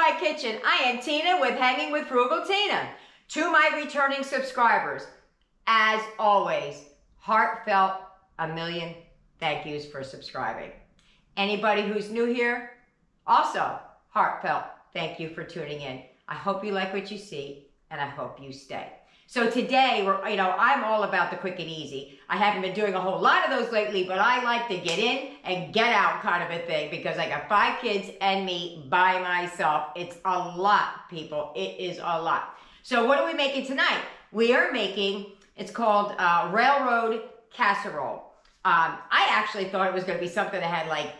my kitchen. I am Tina with Hanging with Frugal Tina. To my returning subscribers, as always, heartfelt a million thank yous for subscribing. Anybody who's new here, also heartfelt thank you for tuning in. I hope you like what you see, and I hope you stay. So today, I'm all about the quick and easy. I haven't been doing a whole lot of those lately, but I like the get in and get out kind of a thing because I got 5 kids and me by myself. It's a lot, people. It is a lot. So what are we making tonight? We are making, it's called Railroad Casserole. I actually thought it was going to be something that had like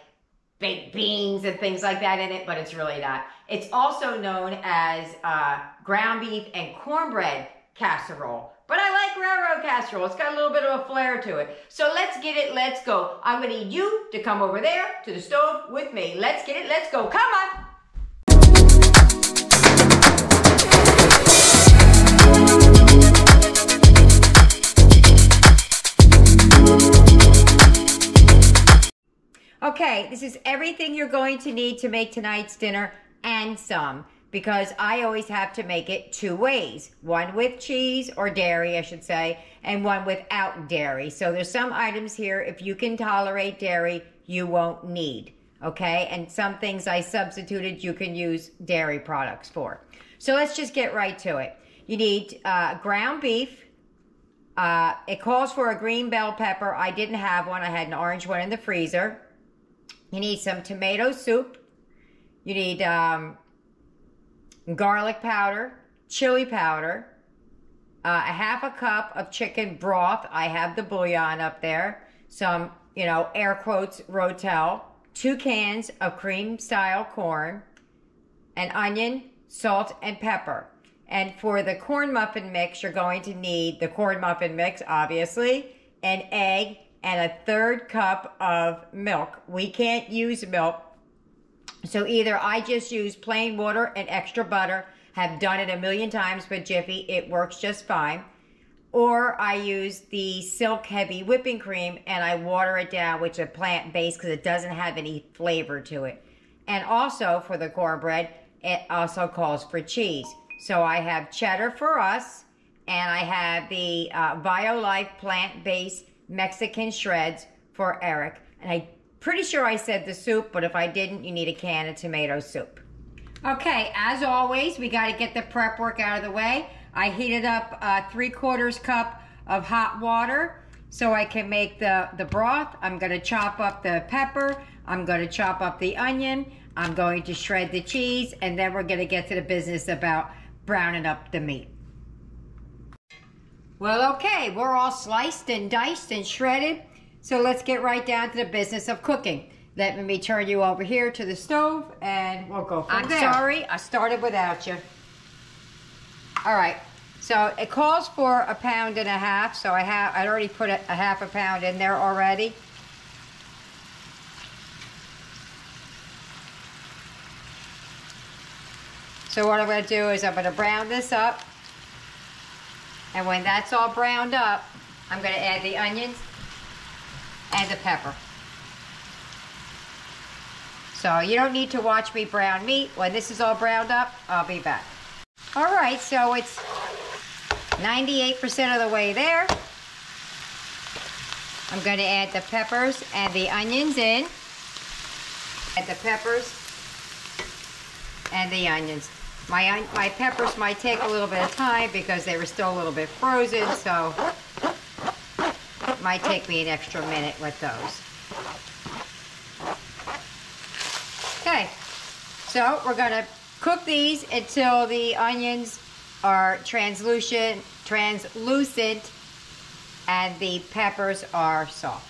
baked beans and things like that in it, but it's really not. It's also known as ground beef and cornbread casserole. But I like railroad casserole. It's got a little bit of a flair to it. So let's get it, let's go. I'm going to need you to come over there to the stove with me. Let's get it, let's go. Come on. Okay, this is everything you're going to need to make tonight's dinner and some, because I always have to make it 2 ways. One with cheese, or dairy, I should say, and one without dairy. So there's some items here, if you can tolerate dairy, you won't need, okay? And some things I substituted, you can use dairy products for. So let's just get right to it. You need ground beef. It calls for a green bell pepper. I didn't have one. I had an orange one in the freezer. You need some tomato soup. You need garlic powder, chili powder, a half a cup of chicken broth. I have the bouillon up there. Some, air quotes, Rotel. 2 cans of cream-style corn, an onion, salt, and pepper. And for the corn muffin mix, you're going to need the corn muffin mix, obviously, an egg, and a 1/3 cup of milk. We can't use milk. So either I just use plain water and extra butter, have done it a million times with Jiffy, it works just fine. Or I use the Silk Heavy whipping cream and I water it down, which is plant-based because it doesn't have any flavor to it. And also for the cornbread, it also calls for cheese. So I have cheddar for us, and I have the BioLife plant-based Mexican shreds for Eric. And I'm pretty sure I said the soup, but if I didn't, you need a can of tomato soup. Okay, as always, we got to get the prep work out of the way. I heated up a 3/4 cup of hot water so I can make the broth. I'm going to chop up the pepper. I'm going to chop up the onion. I'm going to shred the cheese, and then we're going to get to the business about browning up the meat. Well, okay, we're all sliced and diced and shredded, so let's get right down to the business of cooking. Let me turn you over here to the stove, and we'll go from there. I'm sorry, I started without you. All right, so it calls for 1.5 pounds, so I already put a 1/2 pound in there already. So what I'm going to do is I'm going to brown this up. And when that's all browned up, I'm going to add the onions and the pepper. So you don't need to watch me brown meat. When this is all browned up, I'll be back. All right, so it's 98% of the way there. I'm going to add the peppers and the onions in. Add the peppers and the onions. My peppers might take a little bit of time because they were still a little bit frozen, so it might take me an extra minute with those. Okay, so we're going to cook these until the onions are translucent and the peppers are soft.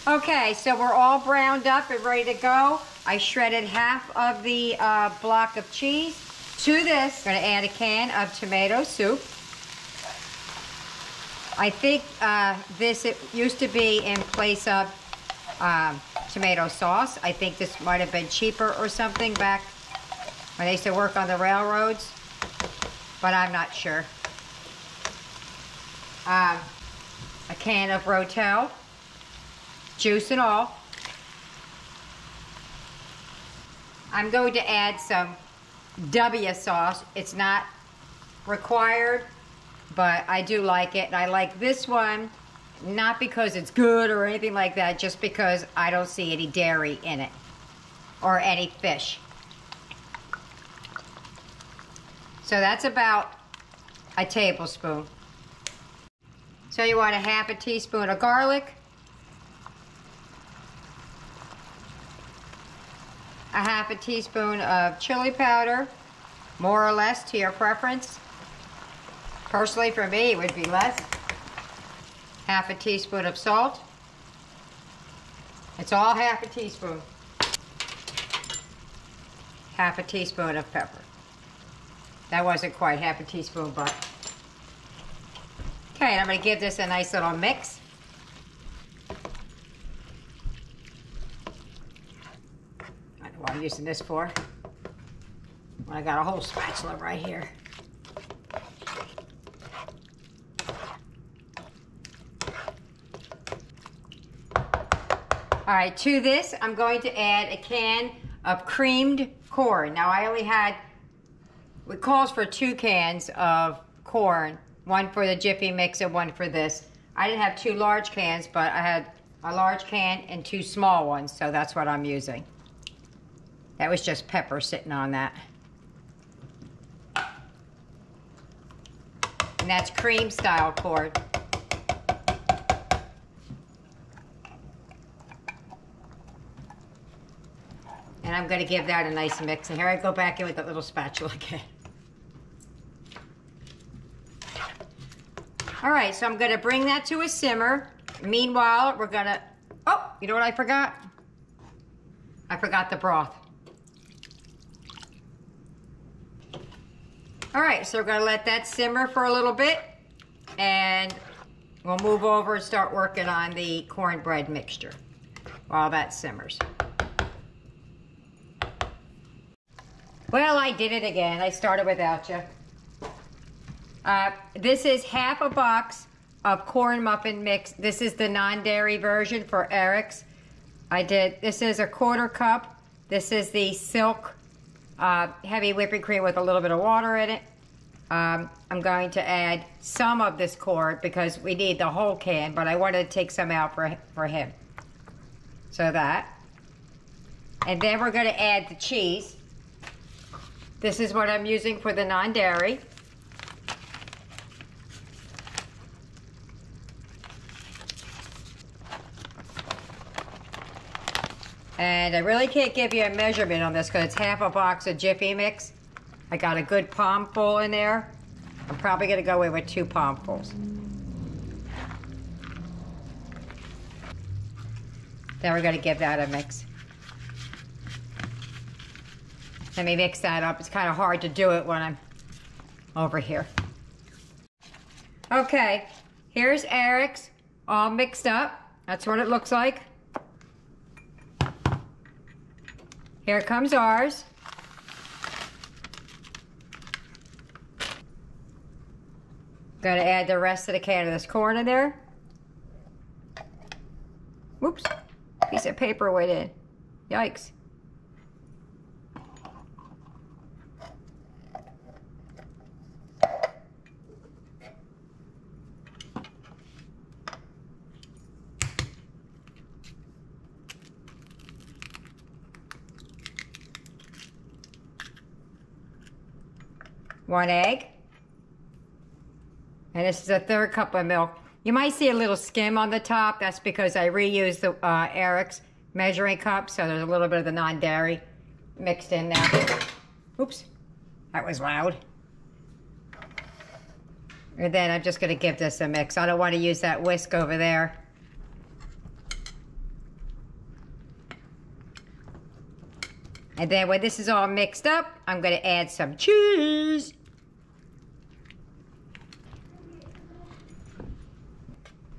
Okay, so we're all browned up and ready to go. I shredded half of the block of cheese. To this, I'm going to add a can of tomato soup. I think it used to be in place of tomato sauce. I think this might have been cheaper or something back when I used to work on the railroads, but I'm not sure. A can of Rotel, juice and all. I'm going to add some W sauce. It's not required, but I do like it. And I like this one, not because it's good or anything like that, just because I don't see any dairy in it or any fish. So that's about a tablespoon. So you want a half a teaspoon of garlic, a half a teaspoon of chili powder, more or less to your preference. Personally, for me, it would be less. Half a teaspoon of salt. It's all half a teaspoon. Half a teaspoon of pepper. That wasn't quite half a teaspoon, but. Okay, and I'm going to give this a nice little mix. I know what I'm using this for. When I got a whole spatula right here. All right, to this, I'm going to add a can of creamed corn. Now, I only had, it calls for 2 cans of corn, one for the Jiffy Mix and one for this. I didn't have 2 large cans, but I had a large can and 2 small ones, so that's what I'm using. That was just pepper sitting on that. And that's cream style corn. And I'm going to give that a nice mix. And here I go back in with that little spatula again. All right, so I'm going to bring that to a simmer. Meanwhile, we're going to, oh, you know what I forgot? I forgot the broth. All right, so we're going to let that simmer for a little bit. And we'll move over and start working on the cornbread mixture while that simmers. Well, I did it again. I started without you. This is half a box of corn muffin mix. This is the non-dairy version for Eric's. This is a 1/4 cup. This is the Silk heavy whipping cream with a little bit of water in it. I'm going to add some of this corn because we need the whole can, but I wanted to take some out for him. So that. And then we're going to add the cheese. This is what I'm using for the non-dairy. And I really can't give you a measurement on this because it's half a box of Jiffy Mix. I got a good palmful in there. I'm probably going to go in with 2 palmfuls. Then we're going to give that a mix. Let me mix that up. It's kind of hard to do it when I'm over here. Okay, here's Eric's all mixed up. That's what it looks like. Here comes ours. Gonna add the rest of the can of this corn in there. Whoops, piece of paper went in. Yikes. One egg. And this is a 1/3 cup of milk. You might see a little skim on the top. That's because I reused the Eric's measuring cup, so there's a little bit of the non-dairy mixed in there. Oops, that was loud. And then I'm just gonna give this a mix. I don't want to use that whisk over there. And then when this is all mixed up, I'm gonna add some cheese.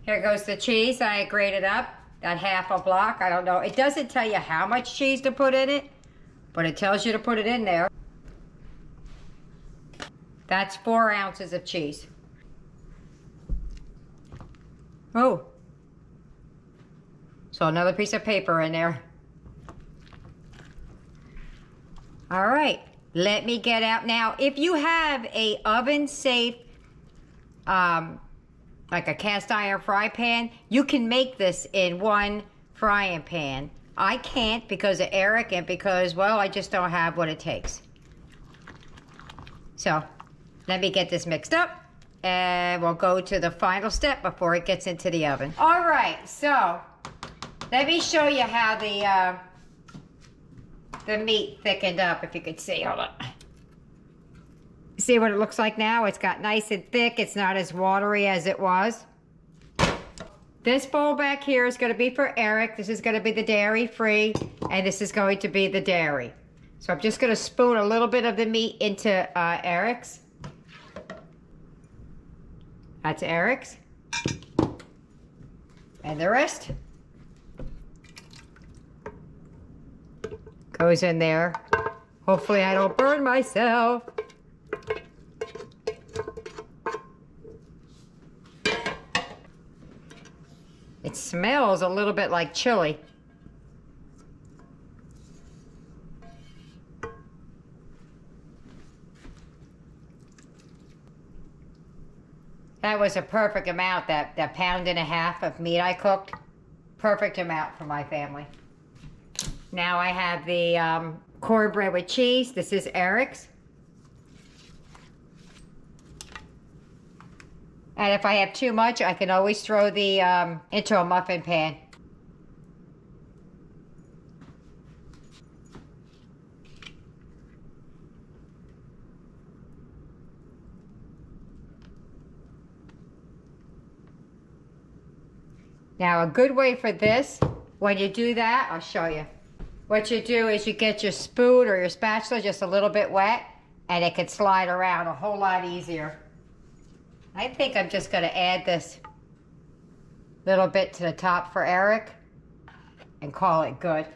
Here goes the cheese. I grated up, got half a block. I don't know. It doesn't tell you how much cheese to put in it, but it tells you to put it in there. That's 4 ounces of cheese. Oh. So another piece of paper in there. All right, let me get out. Now, if you have a oven safe, like a cast iron fry pan, you can make this in one frying pan. I can't because of Eric and because, well, I just don't have what it takes. So, let me get this mixed up and we'll go to the final step before it gets into the oven. All right, so let me show you how the meat thickened up, if you could see. Hold on. See what it looks like now? It's got nice and thick. It's not as watery as it was. This bowl back here is going to be for Eric. This is going to be the dairy-free, and this is going to be the dairy. So I'm just going to spoon a little bit of the meat into Eric's. That's Eric's. And the rest goes in there. Hopefully I don't burn myself. It smells a little bit like chili. That was a perfect amount, that pound and a half of meat I cooked. Perfect amount for my family. Now I have the cornbread with cheese. This is Eric's. And if I have too much, I can always throw the into a muffin pan. Now a good way for this, when you do that, I'll show you. What you do is you get your spoon or your spatula just a little bit wet, and it can slide around a whole lot easier. I think I'm just going to add this little bit to the top for Eric and call it good.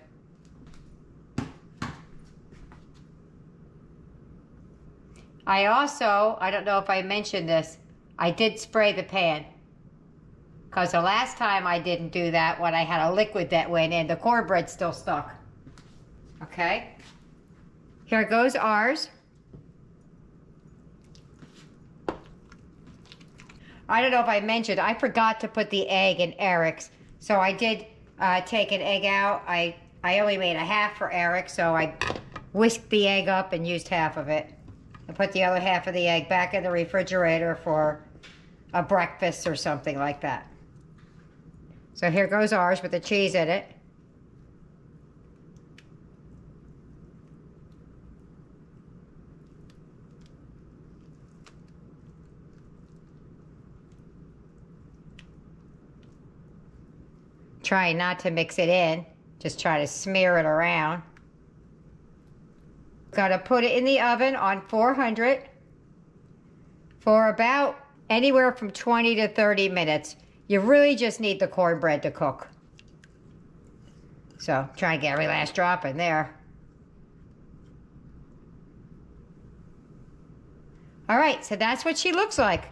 I also, I don't know if I mentioned this, I did spray the pan. Because the last time I didn't do that, when I had a liquid that went in, the cornbread still stuck. Okay? Here goes ours. I don't know if I mentioned, I forgot to put the egg in Eric's. So I did take an egg out. I only made a half for Eric, so I whisked the egg up and used half of it. I put the other half of the egg back in the refrigerator for a breakfast or something like that. So here goes ours with the cheese in it. Try not to mix it in, just try to smear it around. Gotta put it in the oven on 400 for about anywhere from 20 to 30 minutes. You really just need the cornbread to cook. So try and get every last drop in there. All right, so that's what she looks like.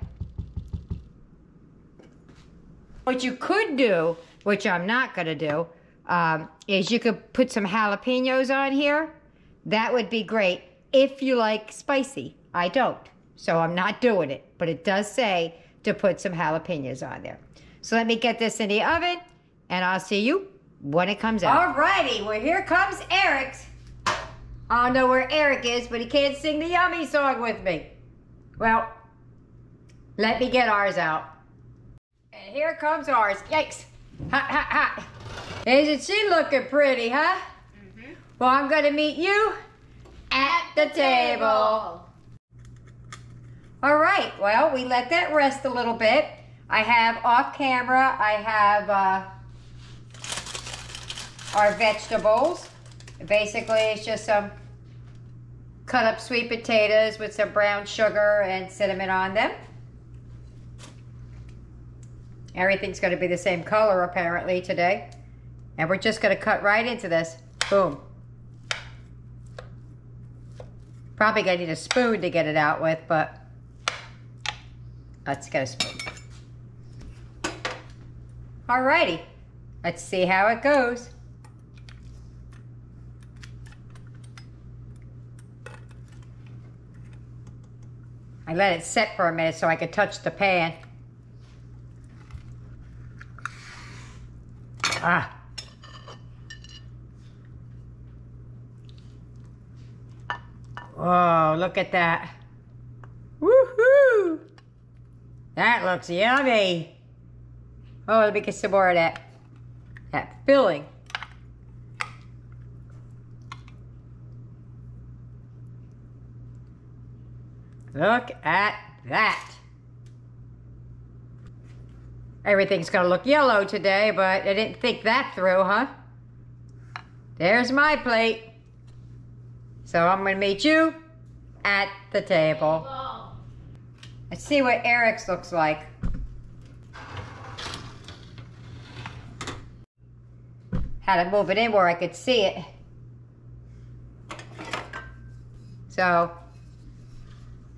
What you could do, which I'm not gonna do, is you could put some jalapenos on here. That would be great if you like spicy. I don't, so I'm not doing it, but it does say to put some jalapenos on there. So let me get this in the oven, and I'll see you when it comes out. Alrighty, well here comes Eric's. I don't know where Eric is, but he can't sing the Yummy song with me. Well, let me get ours out. And here comes ours. Yikes. Hot, hot, hot. Isn't she looking pretty, huh? Mm-hmm. Well, I'm going to meet you at the table. All right, well, we let that rest a little bit. I have off camera, I have our vegetables. Basically, it's just some cut up sweet potatoes with some brown sugar and cinnamon on them. Everything's going to be the same color apparently today. And we're just going to cut right into this. Boom. Probably going to need a spoon to get it out with, but let's get a spoon. Alrighty, let's see how it goes. I let it sit for a minute so I could touch the pan. Ah. Oh, look at that. Woohoo! That looks yummy. Oh, let me get some more of that filling. Look at that. Everything's gonna look yellow today, but I didn't think that through, huh? There's my plate. So I'm gonna meet you at the table. Let's see what Eric's looks like. Had to move it in where I could see it. So,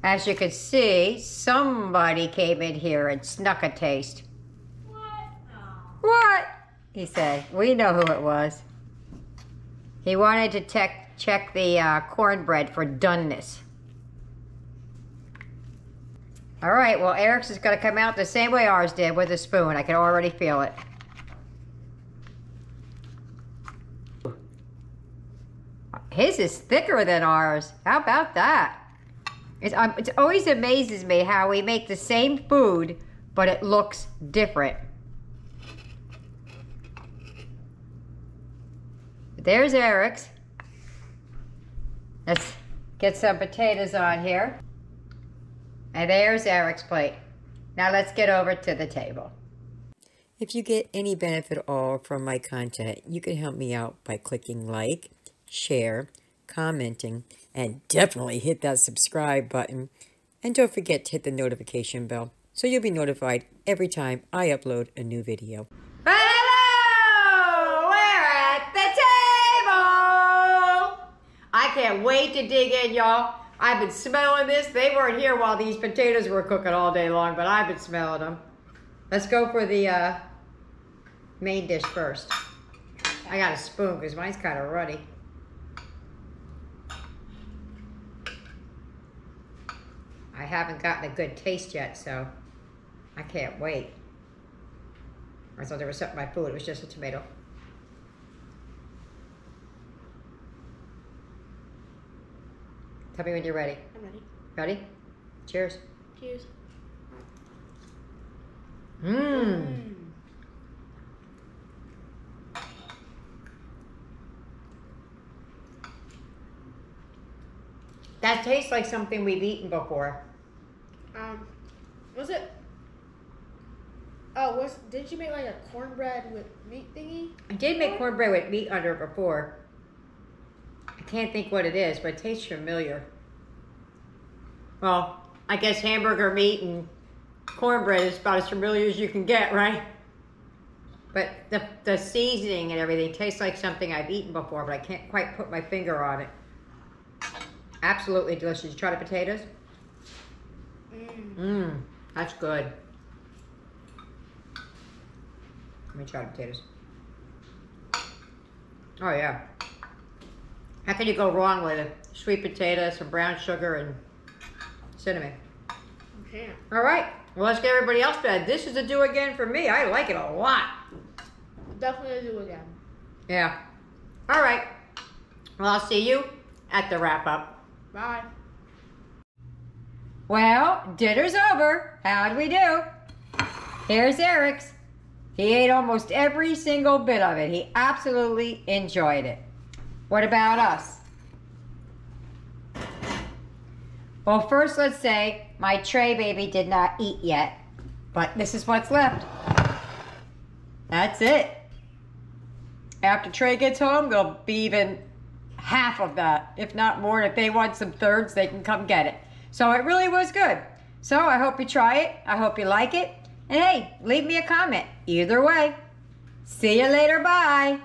as you can see, somebody came in here and snuck a taste. What? Oh. What? He said. We know who it was. He wanted to check the cornbread for doneness. All right, well, Eric's is going to come out the same way ours did, with a spoon. I can already feel it. His is thicker than ours. How about that? It always amazes me how we make the same food, but it looks different. There's Eric's. Let's get some potatoes on here. And there's Eric's plate. Now let's get over to the table. If you get any benefit at all from my content, you can help me out by clicking like, share, commenting, and definitely hit that subscribe button. And don't forget to hit the notification bell so you'll be notified every time I upload a new video. Hello! We're at the table! I can't wait to dig in, y'all. I've been smelling this. They weren't here while these potatoes were cooking all day long, but I've been smelling them. Let's go for the main dish first. I got a spoon because mine's kind of ruddy. I haven't gotten a good taste yet, so I can't wait. I thought there was something in my food. It was just a tomato. Tell me when you're ready. I'm ready. Ready? Cheers. Cheers. Mmm. That tastes like something we've eaten before. Was it? Oh, did you make like a cornbread with meat thingy? I did make cornbread with meat under it before. I can't think what it is, but it tastes familiar. Well, I guess hamburger meat and cornbread is about as familiar as you can get, right? But the seasoning and everything tastes like something I've eaten before, but I can't quite put my finger on it. Absolutely delicious. Did you try the potatoes? Mmm, that's good. Let me try the potatoes. Oh yeah. How can you go wrong with a sweet potato, some brown sugar, and cinnamon? Okay. All right. Well, let's get everybody else fed. This is a do again for me. I like it a lot. Definitely do again. Yeah. All right. Well, I'll see you at the wrap up. Bye. Well, dinner's over. How'd we do? Here's Eric's. He ate almost every single bit of it. He absolutely enjoyed it. What about us? Well, first let's say my tray baby did not eat yet, but this is what's left. That's it. After Trey gets home, there'll be even half of that, if not more. If they want some thirds, they can come get it. So it really was good. So I hope you try it. I hope you like it. And hey, leave me a comment. Either way. See you later. Bye.